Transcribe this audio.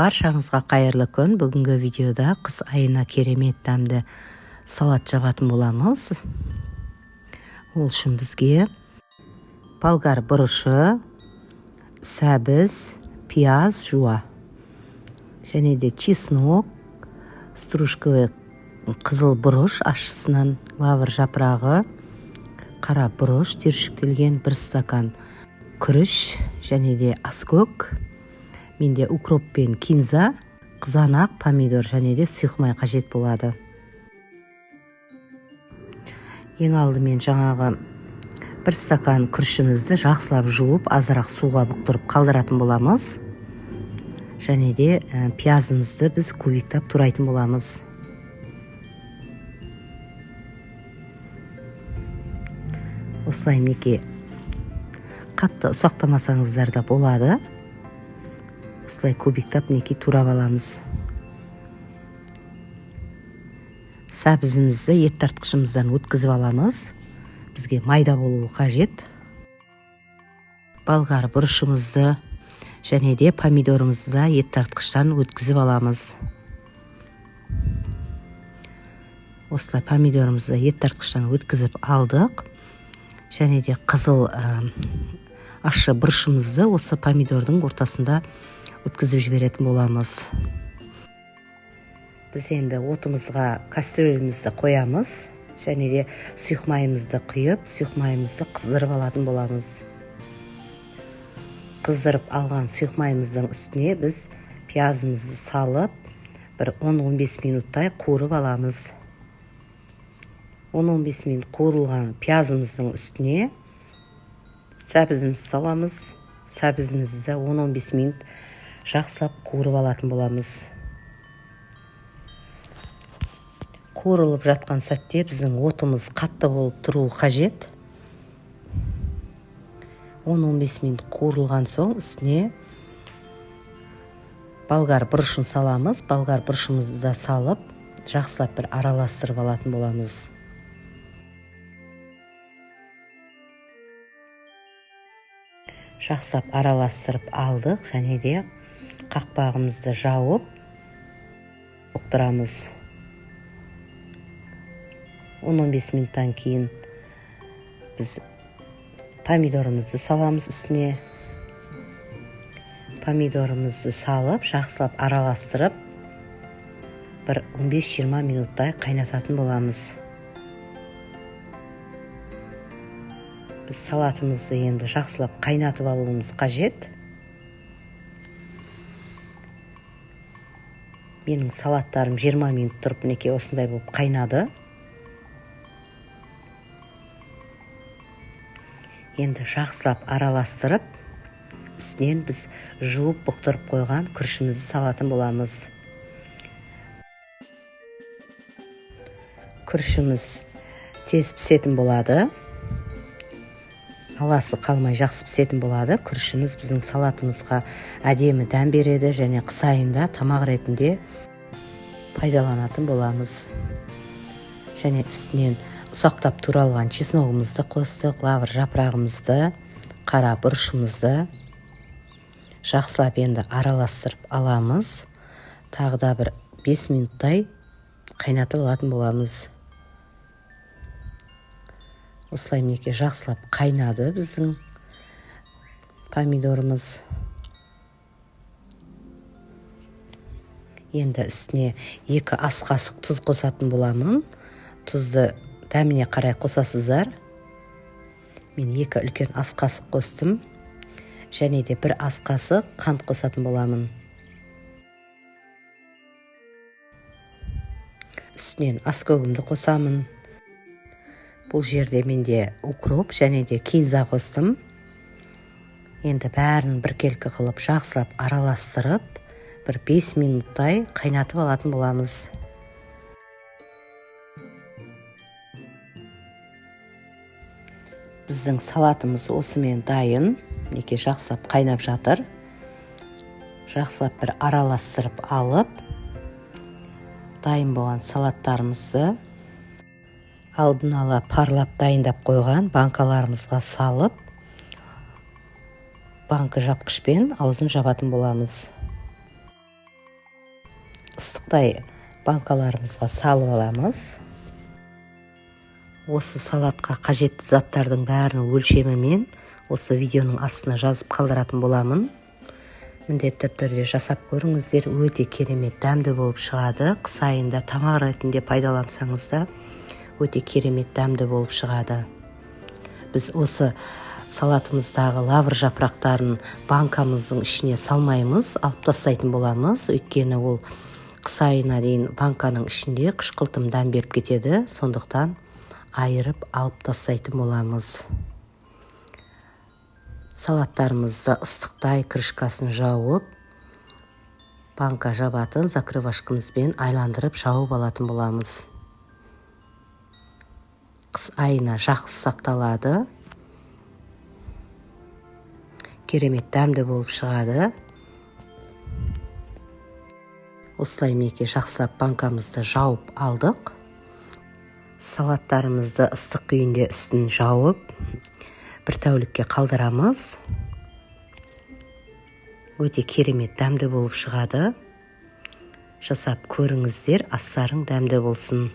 Баршаңызға қайырлы күн. Бүгінгі видеода қыс айына керемет дәмді салат жабатын боламыз. Ол үшін бізге болгар бұрышы, сәбіз, пияз, жуа, және де чеснок, стружковый қызыл бұрыш ашысынан, лавр жапырағы, қара бұрыш тершіктелген 1 стакан күріш, және де аскөк, менде укроп пен кинза, қызанақ, помидор және де сұйық қажет болады. Ең алдымен жаңағы 1 стакан күрішімізді жақсылап жуып, азырақ суға бұқтырып қалдыратын боламыз. Және де пиязымызды біз кубиктап турайтын боламыз. Осылай мінекей қатты ұсақтамасаңыздар да болады. Осылай кубиктап мінекей турап аламыз. Сәбізімізді ет тартқышымыздан өткізіп аламыз. Бізге майда болуы қажет. Болгар бұрышымызды және де помидорымызды да ет тартқыштан өткізіп аламыз. Осылай помидорымызды ет тартқыштан өткізіп алдық. Және де қызыл ащы бұрышымызды осы помидордың ортасында өткізіп жіберетін боламыз. Біз енді отымызға кастрөлімізді қоямыз. Және де сұйық майымызды құйып, сұйық майымызды қыздырып алатын боламыз. Қыздырып алған сұйық майымыздың үстіне біз пиязымызды салып, бір 10-15 минуттай қуырып аламыз. 10-15 минут қуырылған пиязымыздың үстіне сәбізімізді саламыз. Сәбізімізді 10-15 минут жақсылап қуырып алатын боламыз. Қуырылып жатқан сәтте біздің отымыз қатты болып тұруы қажет. 10-15 минут қуырылған соң үстіне болгар бұрышын саламыз. Болгар бұрышымызды салып, жақсылап бір араластырып алатын боламыз. Жақсылап араластырып алдық, және де қақпағымызды жауып бұқтырамыз. 10-15 минуттан кейін біз помидорымызды саламыз үстіне. Помидорымызды салып, жақсылап араластырып, бір 15-20 минуттай қайнататын боламыз. Біз салатымызды енді жақсылап қайнатып алуымыз қажет. Менің салаттарым 20 минут тұрып, мінекей осындай болып қайнады. Енді жақсылап араластырып, үстінен біз жуып бұқтырып қойған күрішімізді салатын боламыз. Күрішіміз тез пісетін болады. Аласы қалмай жақсы пісетін болады. Күрішіміз біздің салатымызға әдемі дәм береді, және қыс айында тамақ ретінде пайдаланатын боламыз. Және үстінен ұсақтап туралған чесногымызды қостық, лавр жапырағымызды, қара бұрышымызды жақсылап енді араластырып аламыз. Тағы да бір 5 минуттай қайнатып алатын боламыз. Осылай мінекей жақсылап қайнады біздің помидорымыз. Енді үстіне 2 ас қасық тұз қосатын боламын. Тұзды дәміне қарай қосасыздар. Мен 2 үлкен ас қасық қостым. Және де 1 ас қасық қант қосатын боламын. Үстінен аскөгімді қосамын. Бұл жерде менде укроп және де кинза қостым. Енді бәрін біркелкі қылып жақсылап араластырып, бір 5 минуттай қайнатып алатын боламыз. Біздің салатымыз осымен дайын. Мінекей жақсылап қайнап жатыр. Жақсылап бір араластырып алып, дайын болған салаттарымызды алдын ала парлап дайындап қойған банкаларымызға салып, банка жапқышпен аузын жабатын боламыз. ыстықтай банкаларымызға салып аламыз. Осы салатқа қажетті заттардың бәрін өлшемімен осы видеоның астына жазып қалдыратын боламын. Міндетті түрде жасап көріңіздер, өте керемет дәмді болып шығады. Қыс айында тамақ ретінде пайдалансаңыз да өте керемет дәмді болып шығады. Біз осы салатымыздағы лавр жапырақтарын банкамыздың ішіне салмаймыз, алып тастайтын боламыз. Өйткені ол қыс айына дейін банканың ішінде қышқылтым дәм беріп кетеді. Сондықтан айырып алып тастайтын боламыз. Салаттарымызды ыстықтай крышкасын жауып, банка жабатын закрывашкамызбен айландырып жауып алатын боламыз. Қыс айына жақсы сақталады. Керемет дәмді болып шығады. Осылай мінекей жақсылап банкамызды жауып алдық. Салаттарымызды ыстық күйінде үстін жауып, бір тәулікке қалдырамыз. Өте керемет дәмді болып шығады. Жасап көріңіздер, астарың дәмді болсын.